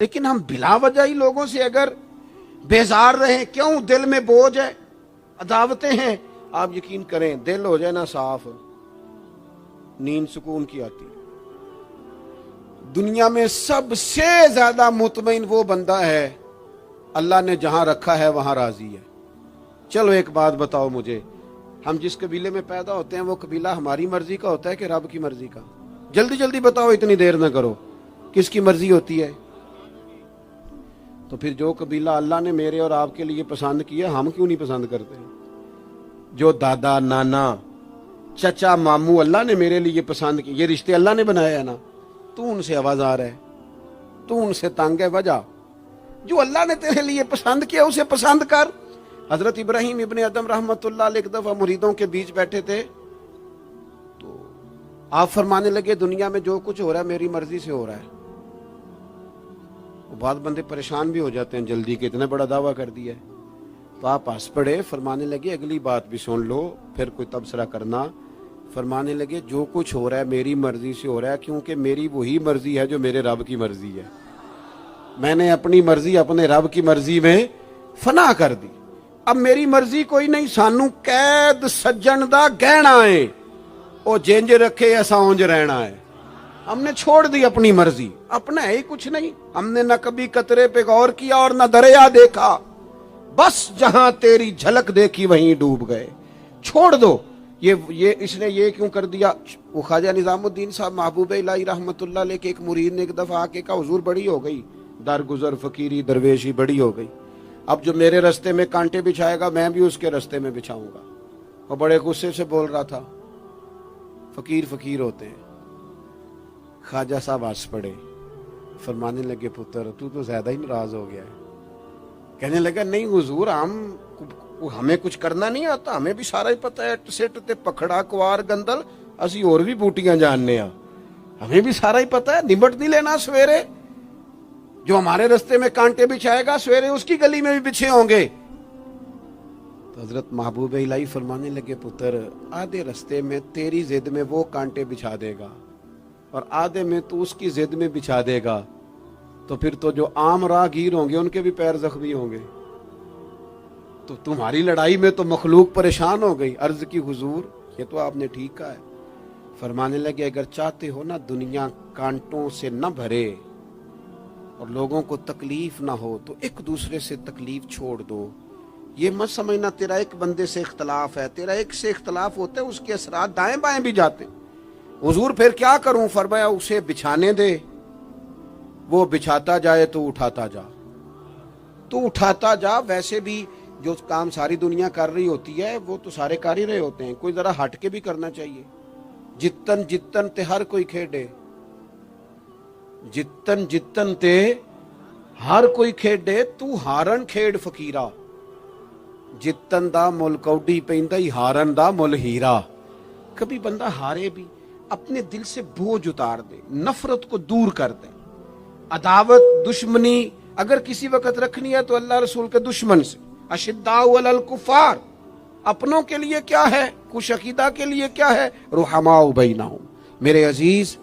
لیکن ہم بلا وجہ ہی لوگوں سے اگر بیزار رہیں، کیوں؟ دل میں بوجھ ہے، عداوتیں ہیں، آپ یقین کریں دل ہو جائے نا صاف، نیند سکون کی آتی۔ دنیا میں سب سے زیادہ مطمئن وہ بندہ ہے اللہ نے جہاں رکھا ہے وہاں راضی ہے۔ چلو ایک بات بتاؤ مجھے، ہم جس قبیلے میں پیدا ہوتے ہیں وہ قبیلہ ہماری مرضی کا ہوتا ہے کہ رب کی مرضی کا؟ جلدی جلدی بتاؤ، اتنی دیر نہ کرو، کس کی مرضی ہوتی ہے؟ تو پھر جو قبیلہ اللہ نے میرے اور آپ کے لیے پسند کیا، ہم کیوں نہیں پسند کرتے؟ جو دادا نانا چچا ماموں اللہ نے میرے لیے پسند کیے، یہ رشتے اللہ نے بنایا ہے نا، تو ان سے آوازار ہے، تو ان سے تنگ ہے، وجہ جو اللہ نے تیرے لیے پسند کیا اسے پسند کر۔ حضرت ابراہیم ابن ادم رحمت اللہ علیہ ایک دفعہ مریدوں کے بیچ بیٹھے تھے، تو آپ فرمانے لگے دنیا میں جو کچھ ہو رہا ہے میری مرضی سے ہو رہا ہے۔ بعض بندے پریشان بھی ہو جاتے ہیں جلدی کہ اتنا بڑا دعویٰ کر دیا ہے، تو آپ ہنس پڑے، فرمانے لگے اگلی بات بھی سن لو پھر کوئی تبصرہ کرنا۔ فرمانے لگے جو کچھ ہو رہا ہے میری مرضی سے ہو رہا ہے، کیونکہ میری وہی مرضی ہے جو میرے رب کی مرضی ہے۔ میں نے اپنی مرضی اپنے رب کی مرضی میں فنا کر دی، اب میری مرضی کوئی نہیں۔ سانو قید سجن دا گہنا ہے، او جنج رکھے ایسا اونج رہنا ہے۔ ہم نے چھوڑ دی اپنی مرضی، اپنا ہے ہی کچھ نہیں۔ ہم نے نہ کبھی قطرے پہ غور کیا اور نہ دریا دیکھا، بس جہاں تیری جھلک دیکھی وہیں ڈوب گئے۔ چھوڑ دو یہ اس نے یہ کیوں کر دیا؟ وہ خواجہ نظام الدین صاحب محبوب الہی رحمت اللہ علیہ کے ایک مرید نے ایک دفعہ آ کے کہا حضور بڑی ہو گئی درگزر فقیری درویشی بڑی ہو گئی، اب جو میرے رستے میں کانٹے بچھائے گا میں بھی اس کے رستے میں بچھاؤں گا۔ وہ بڑے غصے سے بول رہا تھا، فقیر فقیر ہوتے ہیں۔ خواجہ صاحب ہنس پڑے، فرمانے لگے پتر تو زیادہ ہی ناراض ہو گیا ہے۔ کہنے لگا نہیں حضور، ہمیں کچھ کرنا نہیں آتا، ہمیں بھی سارا ہی پتہ ہے، سٹ تے پکھڑا کوار گندل اسی اور بھی بوٹیاں جاننے ہاں، ہمیں بھی سارا ہی پتہ ہے، نمٹ نہیں لینا۔ سویرے جو ہمارے رستے میں کانٹے بچھائے گا سویرے اس کی گلی میں بھی بچھے ہوں گے۔ تو حضرت محبوب الہی فرمانے لگے پتر آدھے رستے میں تیری ضد میں وہ کانٹے بچھا دے گا اور آدھے میں تو اس کی ضد میں بچھا دے گا، تو پھر تو جو عام راہگیر ہوں گے ان کے بھی پیر زخمی ہوں گے۔ تو تمہاری لڑائی میں تو مخلوق پریشان ہو گئی۔ عرض کی حضور یہ تو آپ نے ٹھیک کہا ہے۔ فرمانے لگے اگر چاہتے ہو نا دنیا کانٹوں سے نہ بھرے اور لوگوں کو تکلیف نہ ہو تو ایک دوسرے سے تکلیف چھوڑ دو۔ یہ مت سمجھنا تیرا ایک بندے سے اختلاف ہے، تیرا ایک سے اختلاف ہوتا ہے اس کے اثرات دائیں بائیں بھی جاتے۔ حضور پھر کیا کروں؟ فرمایا اسے بچھانے دے، وہ بچھاتا جائے تو اٹھاتا جا، تو اٹھاتا جا۔ ویسے بھی جو کام ساری دنیا کر رہی ہوتی ہے وہ تو سارے کر ہی رہے ہوتے ہیں، کوئی ذرا ہٹ کے بھی کرنا چاہیے۔ جتن جتن تے ہر کوئی کھیڈے، جتن جتن تے ہر کوئی کھیڈے، تو ہارن کھیڈ فقیرا، جتن دا مل کوڈی پیندا ہی ہارن دا مل ہیرا۔ کبھی بندہ ہارے بھی اپنے دل سے بوجھ اتار دے، نفرت کو دور کر دے۔ عداوت دشمنی اگر کسی وقت رکھنی ہے تو اللہ رسول کے دشمن سے۔ اشداء علی الکفار، اپنوں کے لیے کیا ہے، کچھ عقیدہ کے لیے کیا ہے، رحماء بینہم۔ میرے عزیز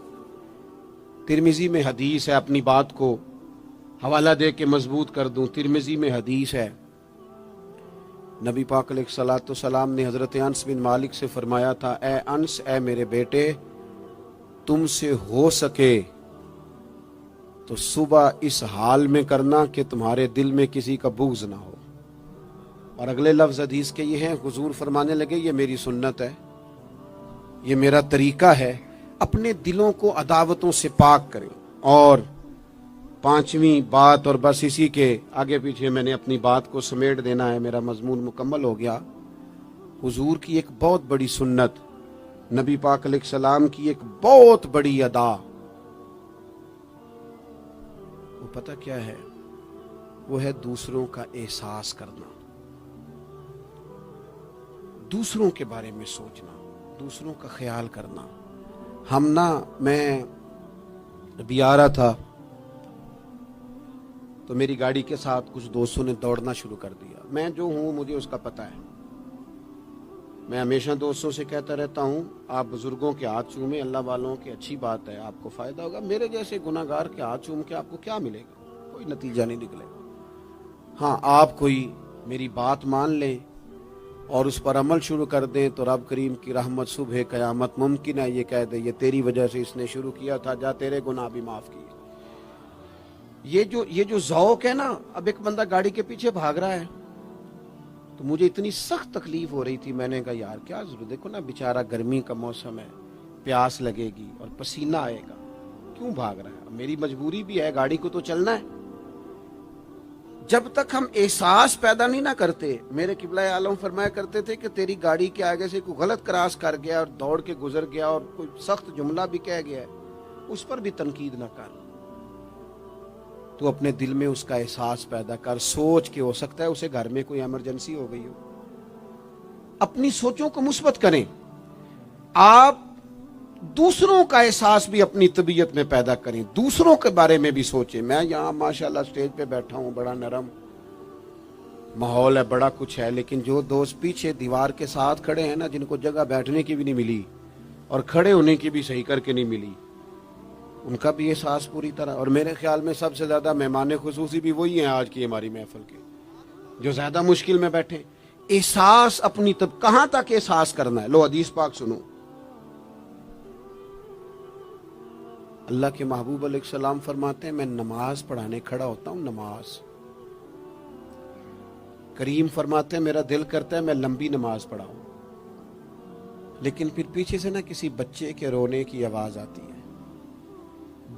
ترمذی میں حدیث ہے، اپنی بات کو حوالہ دے کے مضبوط کر دوں، ترمذی میں حدیث ہے، نبی پاک علیہ الصلوۃ والسلام نے حضرت انس بن مالک سے فرمایا تھا، اے انس، اے میرے بیٹے، تم سے ہو سکے تو صبح اس حال میں کرنا کہ تمہارے دل میں کسی کا بغض نہ ہو۔ اور اگلے لفظ حدیث کے یہ ہیں، حضور فرمانے لگے یہ میری سنت ہے، یہ میرا طریقہ ہے، اپنے دلوں کو عداوتوں سے پاک کریں۔ اور پانچویں بات، اور بس اسی کے آگے پیچھے میں نے اپنی بات کو سمیٹ دینا ہے، میرا مضمون مکمل ہو گیا۔ حضور کی ایک بہت بڑی سنت، نبی پاک علیہ السلام کی ایک بہت بڑی ادا، وہ پتہ کیا ہے؟ وہ ہے دوسروں کا احساس کرنا، دوسروں کے بارے میں سوچنا، دوسروں کا خیال کرنا۔ میں ابھی آ رہا تھا تو میری گاڑی کے ساتھ کچھ دوستوں نے دوڑنا شروع کر دیا۔ میں جو ہوں مجھے اس کا پتہ ہے، میں ہمیشہ دوستوں سے کہتا رہتا ہوں آپ بزرگوں کے ہاتھ چومیں، اللہ والوں کی اچھی بات ہے، آپ کو فائدہ ہوگا۔ میرے جیسے گناہگار کے ہاتھ چوم کے آپ کو کیا ملے گا؟ کوئی نتیجہ نہیں نکلے گا۔ ہاں آپ کوئی میری بات مان لیں اور اس پر عمل شروع کر دیں تو رب کریم کی رحمت صبح قیامت ممکن ہے یہ کہہ دے یہ تیری وجہ سے اس نے شروع کیا تھا، جا تیرے گناہ بھی معاف کیے۔ یہ جو ذوق ہے نا، اب ایک بندہ گاڑی کے پیچھے بھاگ رہا ہے تو مجھے اتنی سخت تکلیف ہو رہی تھی، میں نے کہا یار کیا ضرورت، دیکھو نا بیچارہ گرمی کا موسم ہے، پیاس لگے گی اور پسینہ آئے گا، کیوں بھاگ رہا ہے؟ میری مجبوری بھی ہے، گاڑی کو تو چلنا ہے۔ جب تک ہم احساس پیدا نہیں نہ کرتے، میرے قبلہ عالم فرمایا کرتے تھے کہ تیری گاڑی کے آگے سے کوئی غلط کراس کر گیا اور دوڑ کے گزر گیا اور کوئی سخت جملہ بھی کہہ گیا ہے، اس پر بھی تنقید نہ کر، تو اپنے دل میں اس کا احساس پیدا کر، سوچ کے ہو سکتا ہے اسے گھر میں کوئی ایمرجنسی ہو گئی ہو۔ اپنی سوچوں کو مثبت کریں، آپ دوسروں کا احساس بھی اپنی طبیعت میں پیدا کریں، دوسروں کے بارے میں بھی سوچیں۔ میں یہاں ماشاءاللہ سٹیج پہ بیٹھا ہوں، بڑا نرم ماحول ہے، بڑا کچھ ہے، لیکن جو دوست پیچھے دیوار کے ساتھ کھڑے ہیں نا، جن کو جگہ بیٹھنے کی بھی نہیں ملی اور کھڑے ہونے کی بھی صحیح کر کے نہیں ملی، ان کا بھی احساس پوری طرح، اور میرے خیال میں سب سے زیادہ مہمان خصوصی بھی وہی ہیں آج کی ہماری محفل کے، جو زیادہ مشکل میں بیٹھے۔ احساس اپنی کہاں تک احساس کرنا ہے؟ لو حدیث پاک سنو، اللہ کے محبوب علیہ السلام فرماتے ہیں میں نماز پڑھانے کھڑا ہوتا ہوں، نماز، کریم فرماتے ہیں میرا دل کرتا ہے میں لمبی نماز پڑھاؤں، لیکن پھر پیچھے سے نا کسی بچے کے رونے کی آواز آتی ہے،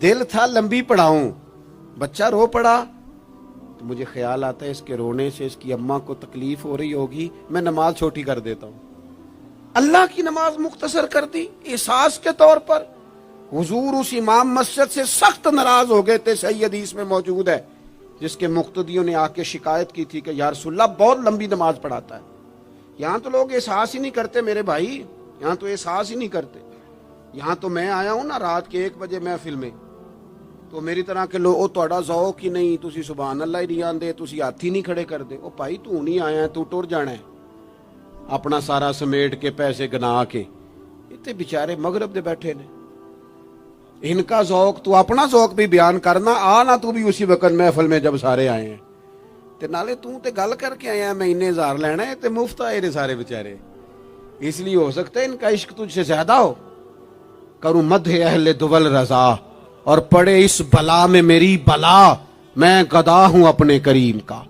دل تھا لمبی پڑھاؤں، بچہ رو پڑا تو مجھے خیال آتا ہے اس کے رونے سے اس کی اماں کو تکلیف ہو رہی ہوگی، میں نماز چھوٹی کر دیتا ہوں، اللہ کی نماز مختصر کر دی احساس کے طور پر۔ حضور اس امام مسجد سے سخت ناراض ہو گئے تھے، صحیح حدیث میں موجود ہے، جس کے مقتدیوں نے آ کے شکایت کی تھی کہ یا رسول اللہ بہت لمبی نماز پڑھاتا ہے۔ یہاں تو لوگ احساس ہی نہیں کرتے میرے بھائی، یہاں تو احساس ہی نہیں کرتے۔ یہاں تو میں آیا ہوں نا رات کے 1 بجے محفل میں، تو میری طرح کے لوگ تہاڈا ذوق ہی نہیں، تسی سبحان اللہ ہی نہیں آندے، تسی ہاتھ ہی نہیں کھڑے کر دے۔ او بھائی تو نہیں آیا ہے، تو ٹر جانا ہے اپنا سارا سمیٹ کے پیسے گنا کے، اتنے بیچارے مغرب دے بیٹھے نے، ان کا ذوق تو اپنا ذوق بھی بیان کرنا، آنا تو بھی اسی وقت محفل میں جب سارے آئے ہیں، تے نالے تو تے گل کر کے آیا میں انہیں ہزار لینا ہے تے مفت آئے نے سارے بیچارے، اس لیے ہو سکتا ہے ان کا عشق تجھ سے زیادہ ہو۔ کروں مدح اہل دول رضا اور پڑے اس بلا میں میری بلا، میں گدا ہوں اپنے کریم کا،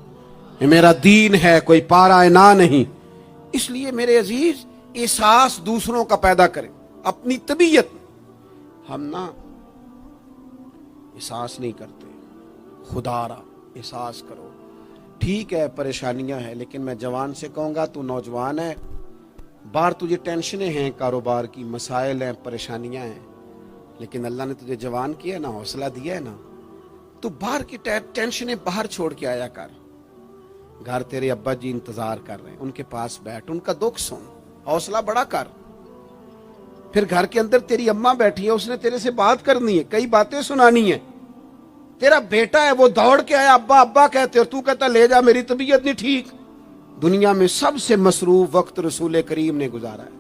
یہ میرا دین ہے کوئی پارا نہ نہیں۔ اس لیے میرے عزیز احساس دوسروں کا پیدا کریں اپنی طبیعت میں۔ ہم نا احساس نہیں کرتے، خدا را احساس کرو۔ ٹھیک ہے پریشانیاں ہیں، لیکن میں جوان سے کہوں گا تو نوجوان ہے، باہر تجھے ٹینشنیں ہیں، کاروبار کی مسائل ہیں، پریشانیاں ہیں، لیکن اللہ نے تجھے جوان کیا ہے نا، حوصلہ دیا ہے نا، تو باہر کی ٹینشنیں باہر چھوڑ کے آیا کر۔ گھر تیرے ابا جی انتظار کر رہے ہیں، ان کے پاس بیٹھ، ان کا دکھ سن، حوصلہ بڑا کر۔ پھر گھر کے اندر تیری اماں بیٹھی ہے، اس نے تیرے سے بات کرنی ہے، کئی باتیں سنانی ہے۔ تیرا بیٹا ہے وہ دوڑ کے آیا ابا ابا کہتے، اور تو کہتا لے جا میری طبیعت نہیں ٹھیک۔ دنیا میں سب سے مصروف وقت رسول کریم نے گزارا ہے،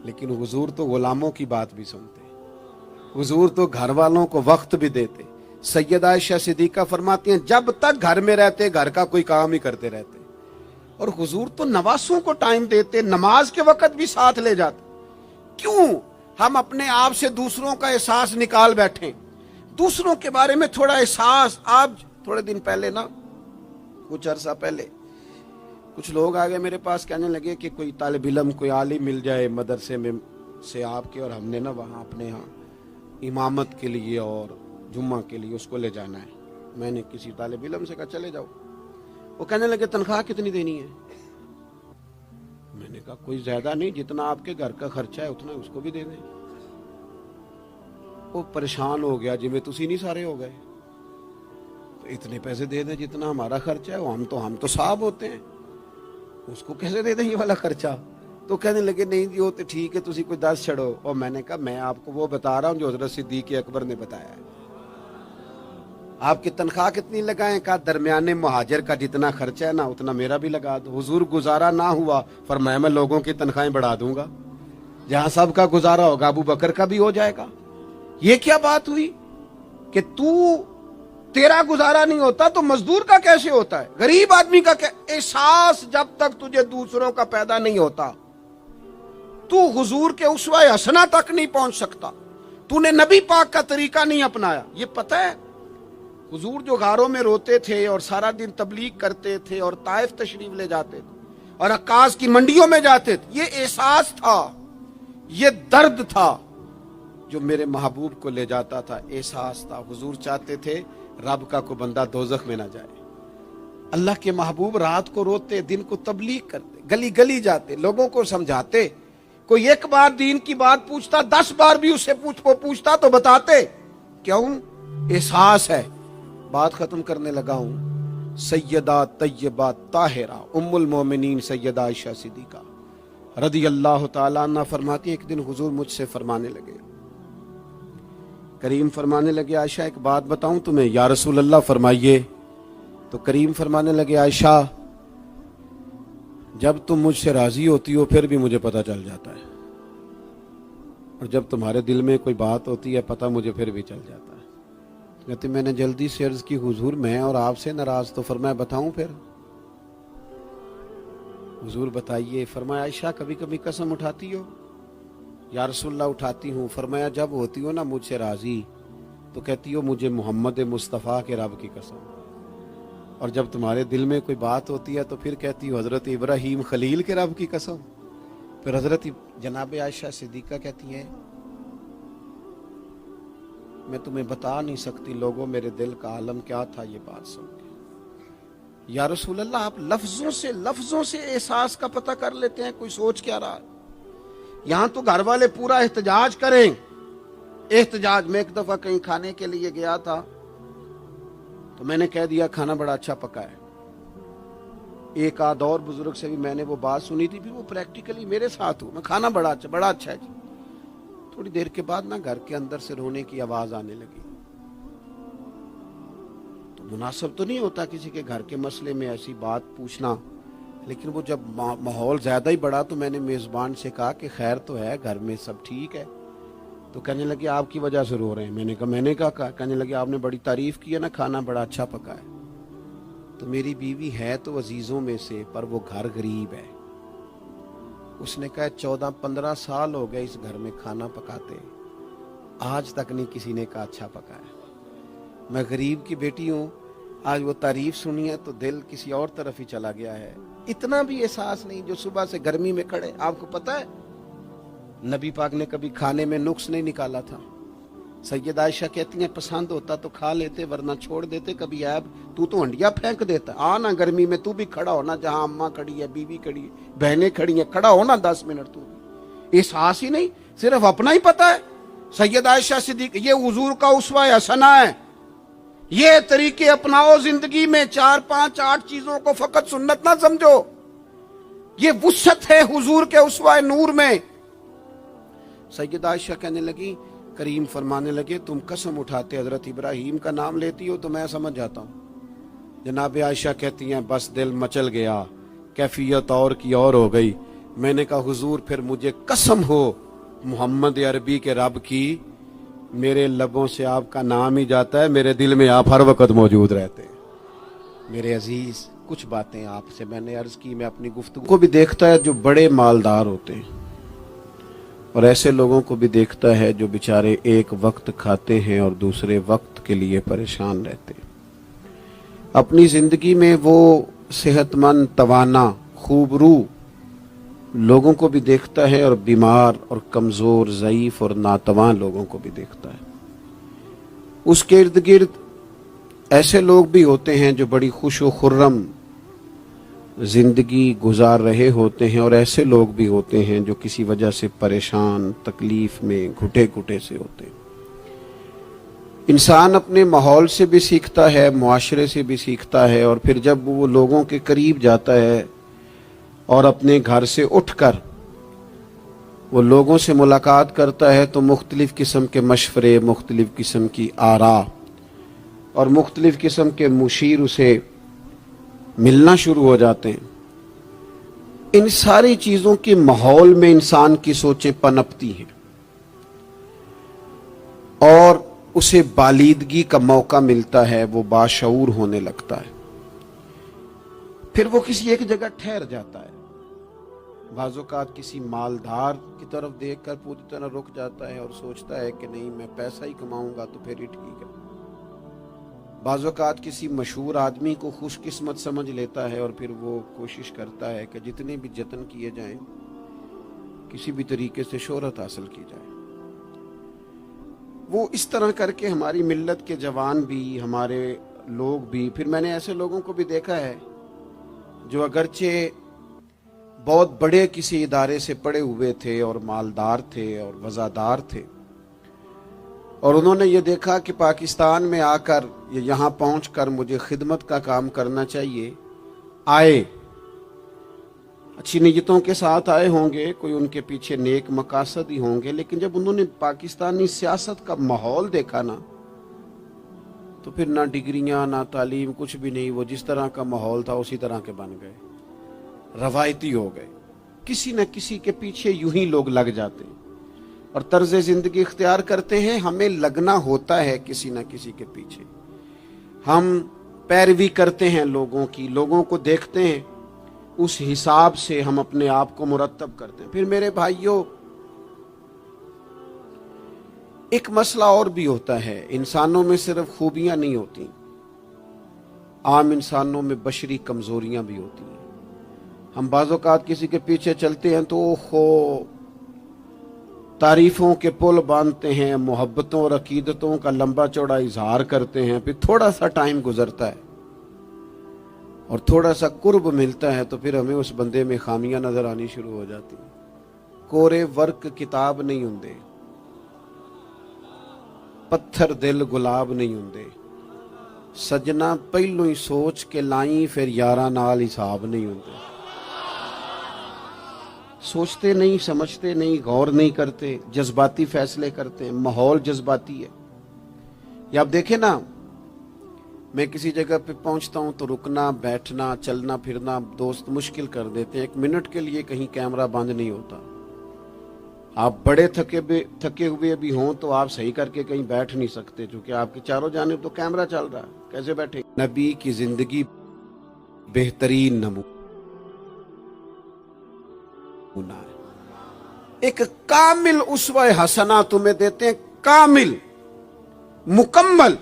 لیکن حضور تو غلاموں کی بات بھی سنتے، حضور تو گھر والوں کو وقت بھی دیتے۔ سیدہ عائشہ صدیقہ فرماتی ہیں جب تک گھر میں رہتے گھر کا کوئی کام ہی کرتے رہتے، اور حضور تو نواسوں کو ٹائم دیتے، نماز کے وقت بھی ساتھ لے جاتے۔ کیوں ہم اپنے آپ سے دوسروں کا احساس نکال بیٹھیں، دوسروں کے بارے میں تھوڑا احساس۔ آپ تھوڑے دن پہلے نا، کچھ عرصہ پہلے کچھ لوگ آگے میرے پاس کہنے لگے کہ کوئی طالب علم کوئی عالم مل جائے مدرسے میں سے آپ کے، اور ہم نے نا وہاں اپنے ہاں امامت کے لیے اور جمعہ کے لیے اس کو لے جانا ہے۔ میں نے کسی طالب علم سے کہا چلے جاؤ، وہ کہنے لگے تنخواہ کتنی دینی ہے؟ میں نے کہا کوئی زیادہ نہیں، جتنا آپ کے گھر کا خرچہ ہے اتنا اس کو بھی دے دیں۔ وہ پریشان ہو گیا، جی میں تسی نہیں سارے ہو گئے، تو اتنے پیسے دے دیں جتنا ہمارا خرچہ ہے، ہم تو صاحب ہوتے ہیں، اس کو کیسے دے دیں یہ والا خرچہ؟ تو کہنے لگے نہیں جی وہ تو ٹھیک ہے، تسی کوئی 10 چھڑو۔ اور میں نے کہا میں آپ کو وہ بتا رہا ہوں جو حضرت صدیق اکبر نے بتایا ہے۔ آپ کی تنخواہ کتنی لگائیں؟ کہا درمیانے مہاجر کا جتنا خرچہ ہے نا اتنا میرا بھی لگا دو۔ حضور گزارا نہ ہوا، فرمایا میں لوگوں کی تنخواہیں بڑھا دوں گا، جہاں سب کا گزارا ہوگا ابو بکر کا بھی ہو جائے گا۔ یہ کیا بات ہوئی کہ تو تیرا گزارا نہیں ہوتا تو مزدور کا کیسے ہوتا ہے؟ غریب آدمی کا احساس جب تک تجھے دوسروں کا پیدا نہیں ہوتا تو حضور کے اسوہ حسنہ تک نہیں پہنچ سکتا. تو نے نبی پاک کا طریقہ نہیں اپنایا. یہ پتہ ہے حضور جو غاروں میں روتے تھے اور سارا دن تبلیغ کرتے تھے اور طائف تشریف لے جاتے تھے اور عکاظ کی منڈیوں میں جاتے تھے، یہ احساس تھا، یہ درد تھا جو میرے محبوب کو لے جاتا تھا. احساس تھا. حضور چاہتے تھے رب کا کوئی بندہ دوزخ میں نہ جائے. اللہ کے محبوب رات کو روتے، دن کو تبلیغ کرتے، گلی گلی جاتے، لوگوں کو سمجھاتے. کوئی ایک بار دین کی بات پوچھتا، 10 بار بھی اس سے پوچھتا تو بتاتے. کیوں؟ احساس ہے. بات ختم کرنے لگا ہوں. سیدہ طیبہ طاہرہ ام المومنین سیدہ عائشہ صدیقہ رضی اللہ تعالیٰ عنہ فرماتی، ایک دن حضور مجھ سے فرمانے لگے، کریم فرمانے لگے، عائشہ ایک بات بتاؤں تمہیں؟ یا رسول اللہ فرمائیے. تو کریم فرمانے لگے، عائشہ جب تم مجھ سے راضی ہوتی ہو پھر بھی مجھے پتہ چل جاتا ہے، اور جب تمہارے دل میں کوئی بات ہوتی ہے پتہ مجھے پھر بھی چل جاتا ہے. کہتے میں نے جلدی سے عرض کی، حضور میں اور آپ سے ناراض. تو فرمایا بتاؤں پھر؟ حضور بتائیے. فرمایا عائشہ کبھی کبھی قسم اٹھاتی ہو؟ یا رسول اللہ اٹھاتی ہوں. فرمایا جب ہوتی ہو نا مجھ سے راضی تو کہتی ہو مجھے محمد مصطفیٰ کے رب کی قسم، اور جب تمہارے دل میں کوئی بات ہوتی ہے تو پھر کہتی ہو حضرت ابراہیم خلیل کے رب کی قسم. پھر حضرت جناب عائشہ صدیقہ کہتی ہیں میں تمہیں بتا نہیں سکتی لوگوں میرے دل کا عالم کیا تھا یہ بات سن کے. یا رسول اللہ آپ لفظوں سے احساس کا پتہ کر لیتے ہیں، کوئی سوچ کیا رہا. یہاں تو گھر والے پورا احتجاج کریں. احتجاج میں ایک دفعہ کہیں کھانے کے لیے گیا تھا تو میں نے کہہ دیا کھانا بڑا اچھا پکا ہے. ایک آدھ اور بزرگ سے بھی میں نے وہ بات سنی تھی، بھی وہ پریکٹیکلی میرے ساتھ ہوں، میں کھانا بڑا اچھا ہے جی. تھوڑی دیر کے بعد نا گھر کے اندر سے رونے کی آواز آنے لگی. تو مناسب تو نہیں ہوتا کسی کے گھر کے مسئلے میں ایسی بات پوچھنا، لیکن وہ جب ماحول زیادہ ہی بڑا تو میں نے میزبان سے کہا کہ خیر تو ہے گھر میں سب ٹھیک ہے؟ تو کہنے لگے آپ کی وجہ سے رو رہے ہیں. میں نے کہا کہنے لگے آپ نے بڑی تعریف کی ہے نا، کھانا بڑا اچھا پکا ہے. تو میری بیوی ہے تو عزیزوں میں سے، پر وہ گھر غریب ہے. اس نے کہا 14-15 سال ہو گئے اس گھر میں کھانا پکاتے، آج تک نہیں کسی نے کہا اچھا پکا ہے. میں غریب کی بیٹی ہوں، آج وہ تعریف سنی ہے تو دل کسی اور طرف ہی چلا گیا ہے. اتنا بھی احساس نہیں جو صبح سے گرمی میں کھڑے. آپ کو پتہ ہے نبی پاک نے کبھی کھانے میں نقص نہیں نکالا تھا. سیدہ عائشہ کہتی ہیں پسند ہوتا تو کھا لیتے ورنہ چھوڑ دیتے. کبھی عیب تو ہنڈیا پھینک دیتا. آنا گرمی میں تو بھی کھڑا ہونا، جہاں اماں کھڑی ہے، بیوی کھڑی ہے، بہنیں کھڑی ہیں، کھڑا ہونا 10 منٹ. تو بھی احساس ہی نہیں، صرف اپنا ہی پتہ ہے. سیدہ عائشہ صدیقہ یہ حضور کا اسوہ حسنہ ہے. یہ طریقے اپناؤ زندگی میں. 4 5 8 چیزوں کو فقط سنت نہ سمجھو، یہ وسعت ہے حضور کے اسوہ نور میں. سیدہ عائشہ کہنے لگی، کریم فرمانے لگے تم قسم اٹھاتے حضرت ابراہیم کا نام لیتی ہو تو میں سمجھ جاتا ہوں. جناب عائشہ کہتی ہیں بس دل مچل گیا، کیفیت اور کی اور ہو گئی. میں نے کہا حضور پھر مجھے قسم ہو محمد عربی کے رب کی، میرے لبوں سے آپ کا نام ہی جاتا ہے، میرے دل میں آپ ہر وقت موجود رہتے ہیں. میرے عزیز کچھ باتیں آپ سے میں نے عرض کی. میں اپنی گفتگو کو بھی دیکھتا ہے جو بڑے مالدار ہوتے ہیں، اور ایسے لوگوں کو بھی دیکھتا ہے جو بیچارے ایک وقت کھاتے ہیں اور دوسرے وقت کے لیے پریشان رہتے ہیں. اپنی زندگی میں وہ صحت مند، توانا، خوبرو لوگوں کو بھی دیکھتا ہے، اور بیمار اور کمزور، ضعیف اور ناتواں لوگوں کو بھی دیکھتا ہے. اس کے ارد گرد ایسے لوگ بھی ہوتے ہیں جو بڑی خوش و خرم زندگی گزار رہے ہوتے ہیں، اور ایسے لوگ بھی ہوتے ہیں جو کسی وجہ سے پریشان، تکلیف میں گھٹے گھٹے سے ہوتے ہیں. انسان اپنے ماحول سے بھی سیکھتا ہے، معاشرے سے بھی سیکھتا ہے، اور پھر جب وہ لوگوں کے قریب جاتا ہے اور اپنے گھر سے اٹھ کر وہ لوگوں سے ملاقات کرتا ہے تو مختلف قسم کے مشورے، مختلف قسم کی آراء اور مختلف قسم کے مشیر اسے ملنا شروع ہو جاتے ہیں. ان ساری چیزوں کے ماحول میں انسان کی سوچیں پنپتی ہیں، اور اسے بالیدگی کا موقع ملتا ہے، وہ باشعور ہونے لگتا ہے، پھر وہ کسی ایک جگہ ٹھہر جاتا ہے۔ بعض اوقات کسی مالدار کی طرف دیکھ کر پوری طرح رک جاتا ہے اور سوچتا ہے کہ نہیں، میں پیسہ ہی کماؤں گا تو پھر ہی ٹھیک ہے۔ بعض اوقات کسی مشہور آدمی کو خوش قسمت سمجھ لیتا ہے اور پھر وہ کوشش کرتا ہے کہ جتنے بھی جتن کیے جائیں کسی بھی طریقے سے شہرت حاصل کی جائے۔ وہ اس طرح کر کے ہماری ملت کے جوان بھی، ہمارے لوگ بھی، پھر میں نے ایسے لوگوں کو بھی دیکھا ہے جو اگرچہ بہت بڑے کسی ادارے سے پڑے ہوئے تھے اور مالدار تھے اور وزادار تھے، اور انہوں نے یہ دیکھا کہ پاکستان میں آ کر یا یہاں پہنچ کر مجھے خدمت کا کام کرنا چاہیے، آئے، اچھی نیتوں کے ساتھ آئے ہوں گے، کوئی ان کے پیچھے نیک مقاصد ہی ہوں گے، لیکن جب انہوں نے پاکستانی سیاست کا ماحول دیکھا نا، تو پھر نہ ڈگریاں نہ تعلیم کچھ بھی نہیں، وہ جس طرح کا ماحول تھا اسی طرح کے بن گئے، روایتی ہو گئے، کسی نہ کسی کے پیچھے یوں ہی لوگ لگ جاتے ہیں اور طرز زندگی اختیار کرتے ہیں۔ ہمیں لگنا ہوتا ہے کسی نہ کسی کے پیچھے، ہم پیروی کرتے ہیں لوگوں کی، لوگوں کو دیکھتے ہیں، اس حساب سے ہم اپنے آپ کو مرتب کرتے ہیں۔ پھر میرے بھائیوں، ایک مسئلہ اور بھی ہوتا ہے، انسانوں میں صرف خوبیاں نہیں ہوتی، عام انسانوں میں بشری کمزوریاں بھی ہوتی ہیں۔ ہم بعض اوقات کسی کے پیچھے چلتے ہیں تو تعریفوں کے پل باندھتے ہیں، محبتوں اور عقیدتوں کا لمبا چوڑا اظہار کرتے ہیں، پھر تھوڑا سا ٹائم گزرتا ہے اور تھوڑا سا قرب ملتا ہے تو پھر ہمیں اس بندے میں خامیاں نظر آنی شروع ہو جاتی ہیں۔ کورے ورک کتاب نہیں ہوندے، پتھر دل گلاب نہیں ہوندے، سجنا پہلو ہی سوچ کے لائیں پھر یاراں نال حساب نہیں ہوندے۔ سوچتے نہیں، سمجھتے نہیں، غور نہیں کرتے، جذباتی فیصلے کرتے ہیں، ماحول جذباتی ہے۔ یا آپ دیکھیں نا، میں کسی جگہ پہ پہنچتا ہوں تو رکنا، بیٹھنا، چلنا پھرنا دوست مشکل کر دیتے ہیں، ایک منٹ کے لیے کہیں کیمرہ بند نہیں ہوتا۔ آپ بڑے تھکے ہوئے بھی ہوں تو آپ صحیح کر کے کہیں بیٹھ نہیں سکتے، چونکہ آپ کے چاروں جانب تو کیمرہ چل رہا ہے، کیسے بیٹھیں؟ نبی کی زندگی بہترین نمونہ ہے، ایک کامل اسوہ حسنہ تمہیں دیتے ہیں، کامل، مکمل۔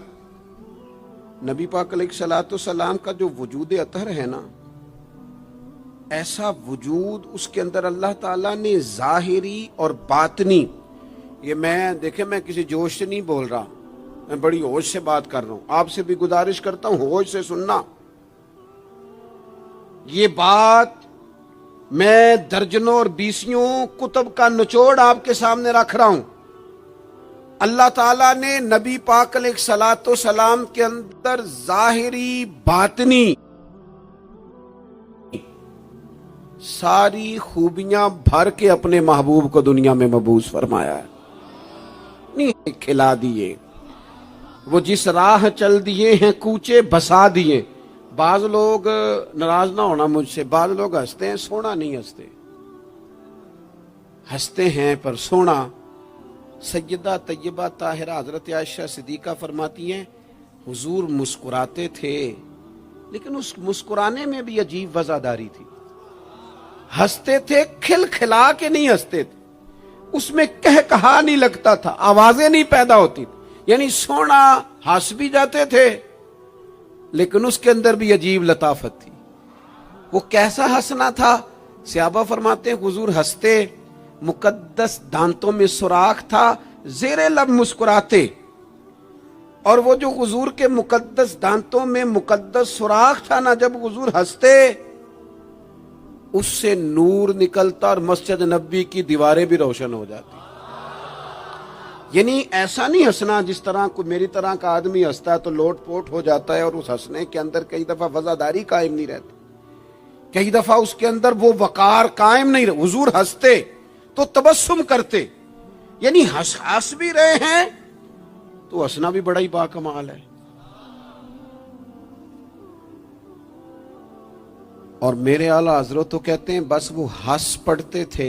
نبی پاک علیہ الصلوۃ والسلام کا جو وجود اطہر ہے نا، ایسا وجود اس کے اندر اللہ تعالیٰ نے ظاہری اور باطنی، یہ میں کسی جوش سے نہیں بول رہا، میں بڑی ہوش سے بات کر رہا ہوں، آپ سے بھی گزارش کرتا ہوں ہوش سے سننا۔ یہ بات میں درجنوں اور بیسیوں کتب کا نچوڑ آپ کے سامنے رکھ رہا ہوں۔ اللہ تعالیٰ نے نبی پاک علیہ الصلوۃ والسلام کے اندر ظاہری باطنی ساری خوبیاں بھر کے اپنے محبوب کو دنیا میں مبعوث فرمایا ہے، نہیں کھلا دیے، وہ جس راہ چل دیے ہیں کوچے بسا دیے۔ بعض لوگ ناراض نہ ہونا مجھ سے، بعض لوگ ہنستے ہیں، سونا نہیں ہنستے، ہنستے ہیں پر سونا۔ سیدہ طیبہ طاہرہ حضرت عائشہ صدیقہ فرماتی ہیں حضور مسکراتے تھے لیکن اس مسکرانے میں بھی عجیب وزاداری تھی، ہنستے تھے کھل کھلا کے نہیں ہنستے تھے، اس میں کہا نہیں لگتا تھا، آوازیں نہیں پیدا ہوتی تھی، یعنی سونا ہنس بھی جاتے تھے لیکن اس کے اندر بھی عجیب لطافت تھی۔ وہ کیسا ہنسنا تھا؟ صحابہ فرماتے ہیں حضور ہنستے، مقدس دانتوں میں سوراخ تھا، زیر لب مسکراتے، اور وہ جو حضور کے مقدس دانتوں میں مقدس سوراخ تھا نا، جب حضور ہنستے اس سے نور نکلتا اور مسجد نبی کی دیواریں بھی روشن ہو جاتی۔ یعنی ایسا نہیں ہنسنا جس طرح کوئی میری طرح کا آدمی ہنستا ہے تو لوٹ پوٹ ہو جاتا ہے اور اس ہنسنے کے اندر کئی دفعہ وزاداری قائم نہیں رہتی، کئی دفعہ اس کے اندر وہ وقار قائم نہیں رہتا۔ حضور ہنستے تو تبسم کرتے، یعنی ہنس بھی رہے ہیں تو ہنسنا بھی بڑا ہی باکمال ہے۔ اور میرے اعلیٰ حضرت تو کہتے ہیں بس وہ ہنس پڑتے تھے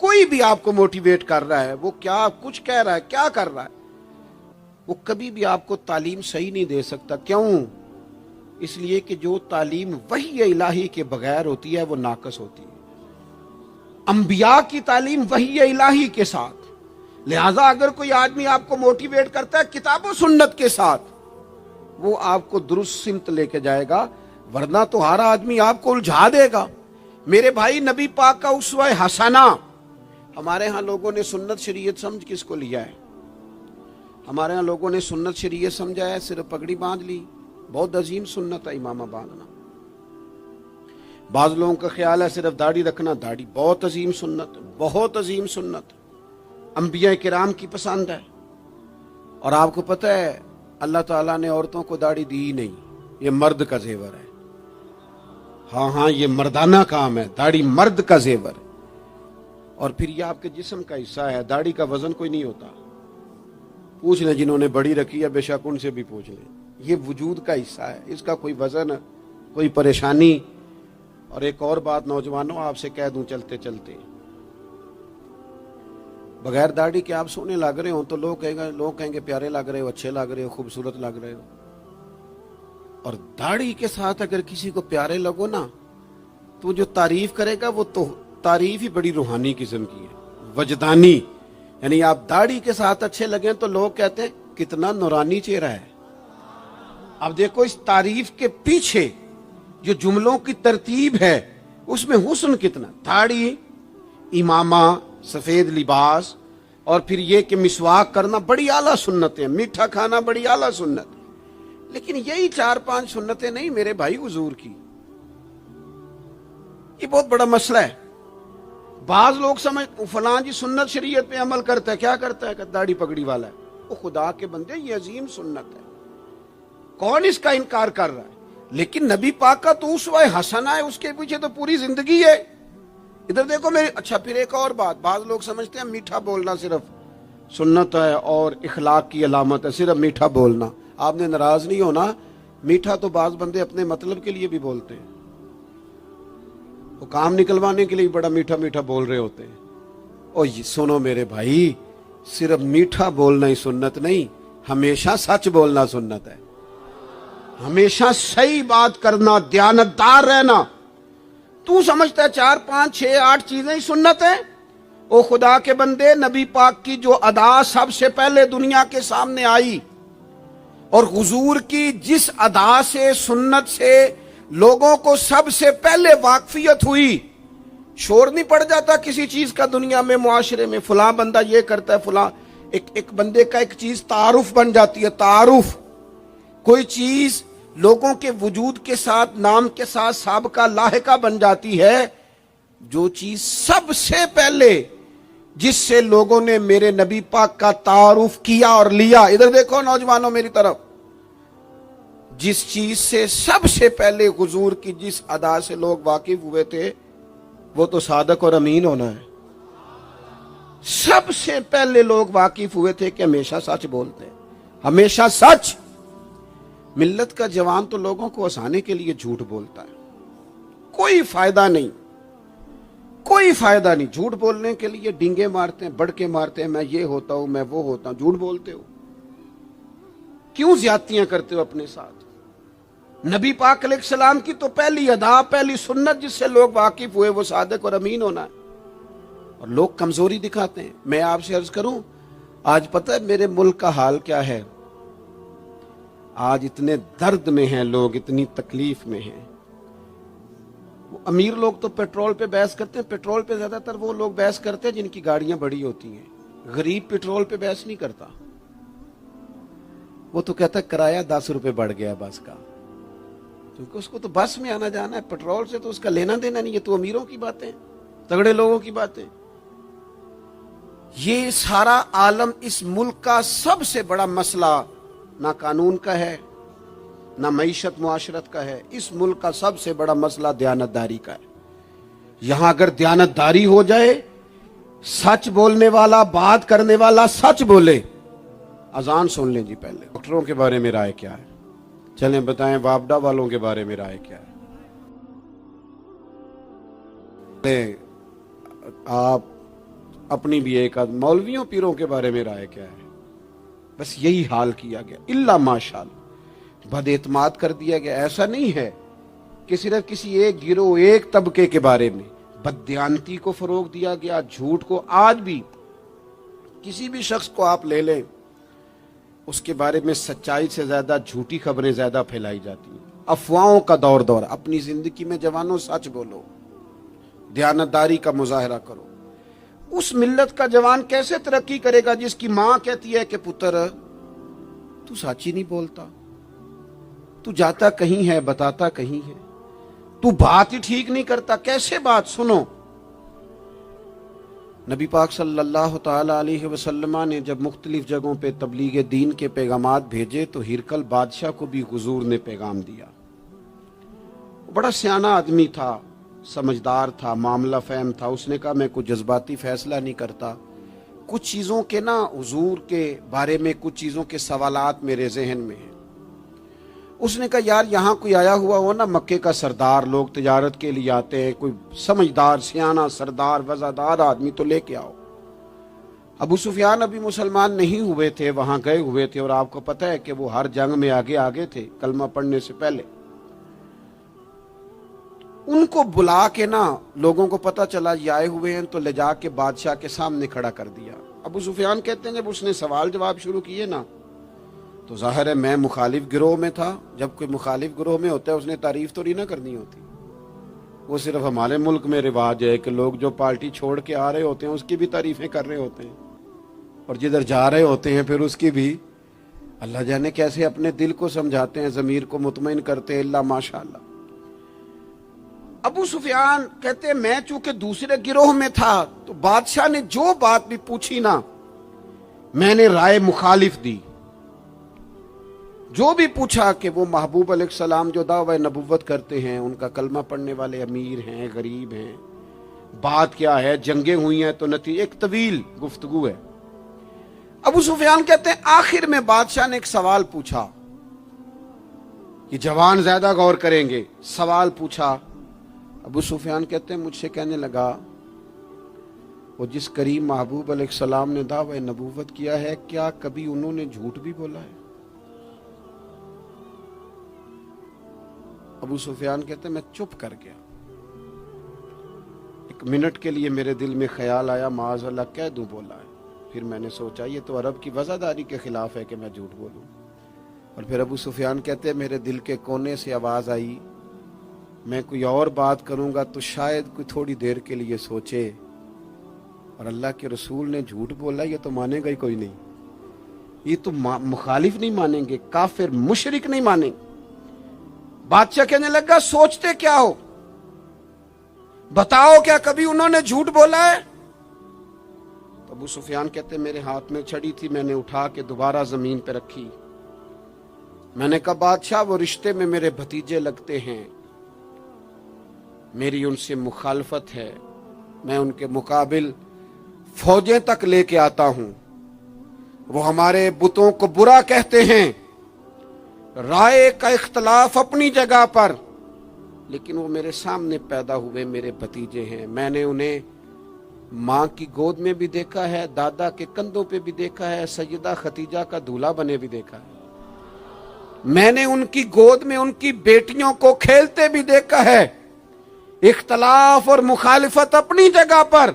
کوئی بھی آپ کو موٹیویٹ کر رہا ہے، وہ کیا کچھ کہہ رہا ہے، کیا کر رہا ہے، وہ کبھی بھی آپ کو تعلیم صحیح نہیں دے سکتا۔ کیوں؟ اس لیے کہ جو تعلیم وحی الہی کے بغیر ہوتی ہے وہ ناقص ہوتی ہے۔ انبیاء کی تعلیم وحی الہی کے ساتھ، لہذا اگر کوئی آدمی آپ کو موٹیویٹ کرتا ہے کتاب و سنت کے ساتھ، وہ آپ کو درست سمت لے کے جائے گا، ورنہ تو ہر آدمی آپ کو الجھا دے گا۔ میرے بھائی، نبی پاک کا اسوہ حسنہ، ہمارے ہاں لوگوں نے سنت شریعت سمجھ کس کو لیا ہے؟ ہمارے ہاں لوگوں نے سنت شریعت سمجھا ہے صرف پگڑی باندھ لی، بہت عظیم سنت ہے امامہ باندھنا۔ بعض لوگوں کا خیال ہے صرف داڑھی رکھنا، داڑھی بہت عظیم سنت، بہت عظیم سنت، انبیاء کرام کی پسند ہے۔ اور آپ کو پتہ ہے اللہ تعالیٰ نے عورتوں کو داڑھی دی ہی نہیں، یہ مرد کا زیور ہے۔ ہاں یہ مردانہ کام ہے، داڑھی مرد کا زیور ہے۔ اور پھر یہ آپ کے جسم کا حصہ ہے، داڑھی کا وزن کوئی نہیں ہوتا۔ پوچھ لیں جنہوں نے بڑی رکھی ہے، بے شک ان سے بھی پوچھ لیں، یہ وجود کا حصہ ہے، اس کا کوئی وزن، کوئی پریشانی۔ اور ایک اور بات نوجوانوں آپ سے کہہ دوں چلتے چلتے، بغیر داڑھی کے آپ سونے لگ رہے ہوں تو لوگ کہیں گے پیارے لگ رہے ہو، اچھے لگ رہے ہو، خوبصورت لگ رہے ہو۔ اور داڑھی کے ساتھ اگر کسی کو پیارے لگو نا تو جو تعریف کرے گا وہ تو تعریف ہی بڑی روحانی قسم کی ہے، وجدانی۔ یعنی آپ داڑھی کے ساتھ اچھے لگیں تو لوگ کہتے ہیں کتنا نورانی چہرہ ہے۔ اب دیکھو اس تعریف کے پیچھے جو جملوں کی ترتیب ہے اس میں حسن کتنا، داڑھی، امامہ، سفید لباس، اور پھر یہ کہ مسواک کرنا بڑی اعلیٰ سنت ہے، میٹھا کھانا بڑی اعلیٰ سنت۔ لیکن یہی 4-5 سنتیں نہیں میرے بھائی حضور کی، یہ بہت بڑا مسئلہ ہے۔ بعض لوگ سمجھ فلاں جی سنت شریعت پہ عمل کرتا ہے، کیا کرتا ہے کہ داڑھی پگڑی والا ہے، وہ خدا کے بندے یہ عظیم سنت ہے، کون اس کا انکار کر رہا ہے؟ لیکن نبی پاک کا تو اسوہ حسنہ ہے، اس کے پیچھے تو پوری زندگی ہے۔ ادھر دیکھو میرے، اچھا پھر ایک اور بات، بعض لوگ سمجھتے ہیں میٹھا بولنا صرف سنت ہے اور اخلاق کی علامت ہے، صرف میٹھا بولنا۔ آپ نے ناراض نہیں ہونا، میٹھا تو بعض بندے اپنے مطلب کے لیے بھی بولتے ہیں، وہ کام نکلوانے کے لیے بڑا میٹھا میٹھا بول رہے ہوتے ہیں۔ اور سنو میرے بھائی، صرف میٹھا بولنا ہی سنت نہیں، ہمیشہ سچ بولنا سنت ہے، ہمیشہ صحیح بات کرنا، دیانتدار رہنا۔ تو سمجھتا ہے 4 5 6 8 چیزیں ہی سنت ہیں؟ او خدا کے بندے، نبی پاک کی جو ادا سب سے پہلے دنیا کے سامنے آئی، اور حضور کی جس ادا سے، سنت سے لوگوں کو سب سے پہلے واقفیت ہوئی، شور نہیں پڑ جاتا کسی چیز کا دنیا میں، معاشرے میں، فلاں بندہ یہ کرتا ہے، فلاں ایک بندے کا ایک چیز تعارف بن جاتی ہے، تعارف۔ کوئی چیز لوگوں کے وجود کے ساتھ، نام کے ساتھ سابقہ لاحقہ بن جاتی ہے۔ جو چیز سب سے پہلے جس سے لوگوں نے میرے نبی پاک کا تعارف کیا اور لیا، ادھر دیکھو نوجوانوں میری طرف، جس چیز سے سب سے پہلے حضور کی جس ادا سے لوگ واقف ہوئے تھے وہ تو صادق اور امین ہونا ہے۔ سب سے پہلے لوگ واقف ہوئے تھے کہ ہمیشہ سچ بولتے ہیں، ہمیشہ سچ۔ ملت کا جوان تو لوگوں کو ہنسانے کے لیے جھوٹ بولتا ہے، کوئی فائدہ نہیں، کوئی فائدہ نہیں۔ جھوٹ بولنے کے لیے ڈینگے مارتے ہیں، بڑکے مارتے ہیں، میں یہ ہوتا ہوں، میں وہ ہوتا ہوں۔ جھوٹ بولتے ہو، کیوں زیادتیاں کرتے ہو اپنے ساتھ؟ نبی پاک علیہ السلام کی تو پہلی ادا، پہلی سنت جس سے لوگ واقف ہوئے وہ صادق اور امین ہونا ہے، اور لوگ کمزوری دکھاتے ہیں۔ میں آپ سے عرض کروں، آج پتہ ہے میرے ملک کا حال کیا ہے؟ آج اتنے درد میں ہیں لوگ، اتنی تکلیف میں ہیں۔ امیر لوگ تو پیٹرول پہ بحث کرتے ہیں، پیٹرول پہ زیادہ تر وہ لوگ بحث کرتے ہیں جن کی گاڑیاں بڑی ہوتی ہیں۔ غریب پیٹرول پہ بحث نہیں کرتا، وہ تو کہتا ہے کرایہ 10 روپے بڑھ گیا بس کا، کیونکہ اس کو تو بس میں آنا جانا ہے، پیٹرول سے تو اس کا لینا دینا نہیں۔ یہ تو امیروں کی باتیں، تگڑے لوگوں کی باتیں۔ یہ سارا عالم، اس ملک کا سب سے بڑا مسئلہ نہ قانون کا ہے، نہ معیشت معاشرت کا ہے، اس ملک کا سب سے بڑا مسئلہ دیانتداری کا ہے۔ یہاں اگر دیانتداری ہو جائے، سچ بولنے والا، بات کرنے والا سچ بولے۔ اذان سن لیں جی پہلے۔ ڈاکٹروں کے بارے میں رائے کیا ہے؟ چلیں بتائیں وابڈا والوں کے بارے میں رائے کیا ہے؟ آپ اپنی بھی ایک آدھ مولویوں پیروں کے بارے میں رائے کیا ہے، بس یہی حال کیا گیا، الا ماشاءاللہ بد اعتماد کر دیا گیا۔ ایسا نہیں ہے کہ صرف کسی ایک گروہ ایک طبقے کے بارے میں بددیانتی کو فروغ دیا گیا، جھوٹ کو۔ آج بھی کسی بھی شخص کو آپ لے لیں، اس کے بارے میں سچائی سے زیادہ جھوٹی خبریں زیادہ پھیلائی جاتی ہیں، افواہوں کا دور۔ اپنی زندگی میں جوانوں سچ بولو، دیانتداری کا مظاہرہ کرو۔ اس ملت کا جوان کیسے ترقی کرے گا جس کی ماں کہتی ہے کہ پتر تو سچ ہی نہیں بولتا، تو جاتا کہیں ہے بتاتا کہیں ہے، تو بات ہی ٹھیک نہیں کرتا، کیسے بات سنو؟ نبی پاک صلی اللہ تعالی علیہ وسلم نے جب مختلف جگہوں پہ تبلیغ دین کے پیغامات بھیجے تو ہرقل بادشاہ کو بھی حضور نے پیغام دیا۔ بڑا سیانہ آدمی تھا، سمجھدار تھا، معاملہ فہم تھا۔ اس نے کہا میں کوئی جذباتی فیصلہ نہیں کرتا، کچھ چیزوں کے حضور کے بارے میں کچھ چیزوں کے سوالات میرے ذہن میں ہیں۔ اس نے کہا یار یہاں کوئی آیا ہوا ہو نا، مکے کا سردار، لوگ تجارت کے لیے آتے ہیں، کوئی سمجھدار سیانہ سردار وزادار آدمی تو لے کے آؤ۔ ابو سفیان ابھی مسلمان نہیں ہوئے تھے، وہاں گئے ہوئے تھے، اور آپ کو پتہ ہے کہ وہ ہر جنگ میں آگے تھے کلمہ پڑھنے سے پہلے۔ ان کو بلا کے لوگوں کو پتہ چلا یہ آئے ہوئے ہیں تو لے جا کے بادشاہ کے سامنے کھڑا کر دیا۔ ابو سفیان کہتے ہیں جب اس نے سوال جواب شروع کیے تو ظاہر ہے میں مخالف گروہ میں تھا۔ جب کوئی مخالف گروہ میں ہوتا ہے اس نے تعریف تو نہیں کرنی ہوتی، وہ صرف ہمارے ملک میں رواج ہے کہ لوگ جو پارٹی چھوڑ کے آ رہے ہوتے ہیں اس کی بھی تعریفیں کر رہے ہوتے ہیں، اور جدھر جا رہے ہوتے ہیں پھر اس کی بھی۔ اللہ جانے کیسے اپنے دل کو سمجھاتے ہیں، ضمیر کو مطمئن کرتے ہیں، اللہ ماشاءاللہ۔ ابو سفیان کہتے ہیں میں چونکہ دوسرے گروہ میں تھا تو بادشاہ نے جو بات بھی پوچھی میں نے رائے مخالف دی۔ جو بھی پوچھا کہ وہ محبوب علیہ السلام جو دعوی نبوت کرتے ہیں، ان کا کلمہ پڑھنے والے امیر ہیں، غریب ہیں، بات کیا ہے، جنگیں ہوئی ہیں تو نتیجہ ایک طویل گفتگو ہے۔ ابو سفیان کہتے ہیں آخر میں بادشاہ نے ایک سوال پوچھا، یہ جوان زیادہ غور کریں گے، سوال پوچھا۔ ابو سفیان کہتے ہیں مجھ سے کہنے لگا وہ جس کریم محبوب علیہ السلام نے دعوی نبوت کیا ہے کیا کبھی انہوں نے جھوٹ بھی بولا ہے؟ ابو سفیان کہتے ہیں میں چپ کر گیا۔ ایک منٹ کے لیے میرے دل میں خیال آیا معاذ اللہ کہہ دوں بولا ہے، پھر میں نے سوچا یہ تو عرب کی وزاداری کے خلاف ہے کہ میں جھوٹ بولوں۔ اور پھر ابو سفیان کہتے ہیں میرے دل کے کونے سے آواز آئی میں کوئی اور بات کروں گا تو شاید کوئی تھوڑی دیر کے لیے سوچے، اور اللہ کے رسول نے جھوٹ بولا یہ تو مانے گا ہی کوئی نہیں، یہ تو مخالف نہیں مانیں گے، کافر مشرک نہیں مانیں گے۔ بادشاہ کہنے لگا سوچتے کیا ہو، بتاؤ کیا کبھی انہوں نے جھوٹ بولا ہے؟ تو ابو سفیان کہتے میرے ہاتھ میں چھڑی تھی، میں نے اٹھا کے دوبارہ زمین پہ رکھی۔ میں نے کہا بادشاہ وہ رشتے میں میرے بھتیجے لگتے ہیں، میری ان سے مخالفت ہے، میں ان کے مقابل فوجیں تک لے کے آتا ہوں، وہ ہمارے بتوں کو برا کہتے ہیں، رائے کا اختلاف اپنی جگہ پر، لیکن وہ میرے سامنے پیدا ہوئے میرے بھتیجے ہیں، میں نے انہیں ماں کی گود میں بھی دیکھا ہے، دادا کے کندھوں پہ بھی دیکھا ہے، سیدہ خدیجہ کا دولہا بنے بھی دیکھا ہے، میں نے ان کی گود میں ان کی بیٹیوں کو کھیلتے بھی دیکھا ہے۔ اختلاف اور مخالفت اپنی جگہ پر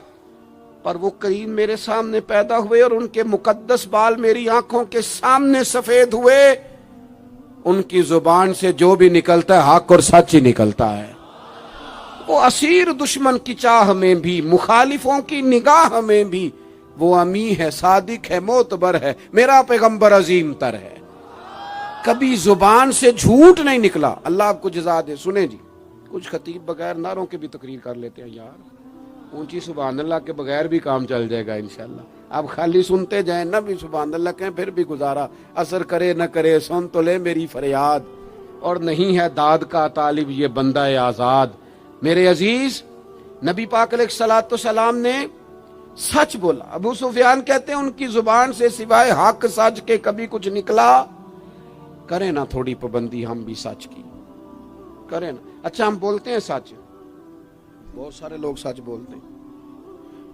وہ کریم میرے سامنے پیدا ہوئے اور ان کے مقدس بال میری آنکھوں کے سامنے سفید ہوئے، ان کی زبان سے جو بھی نکلتا ہے حق اور سچ ہی نکلتا ہے۔ وہ اسیر دشمن کی چاہ میں بھی، مخالفوں کی نگاہ میں بھی وہ امی ہے، صادق ہے، معتبر ہے، میرا پیغمبر عظیم تر ہے، کبھی زبان سے جھوٹ نہیں نکلا۔ اللہ آپ کو جزا دے۔ سنیں جی، کچھ خطیب بغیر نعروں کے بھی تقریر کر لیتے ہیں یار، اونچی سبحان اللہ کے بغیر بھی کام چل جائے گا انشاءاللہ۔ آپ خالی سنتے جائیں نہ بھی سبحان اللہ کہیں، پھر بھی گزارا اثر کرے نہ کرے، سن تو لے میری فریاد، اور نہیں ہے داد کا طالب یہ بندہ آزاد۔ میرے عزیز، نبی پاک علیہ الصلوۃ والسلام نے سچ بولا۔ ابو سفیان کہتے ہیں ان کی زبان سے سوائے حق سچ کے کبھی کچھ نکلا؟ کریں نا تھوڑی پابندی ہم بھی سچ کی، کریں نا۔ اچھا ہم بولتے ہیں سچ، بہت سارے لوگ سچ بولتے ہیں،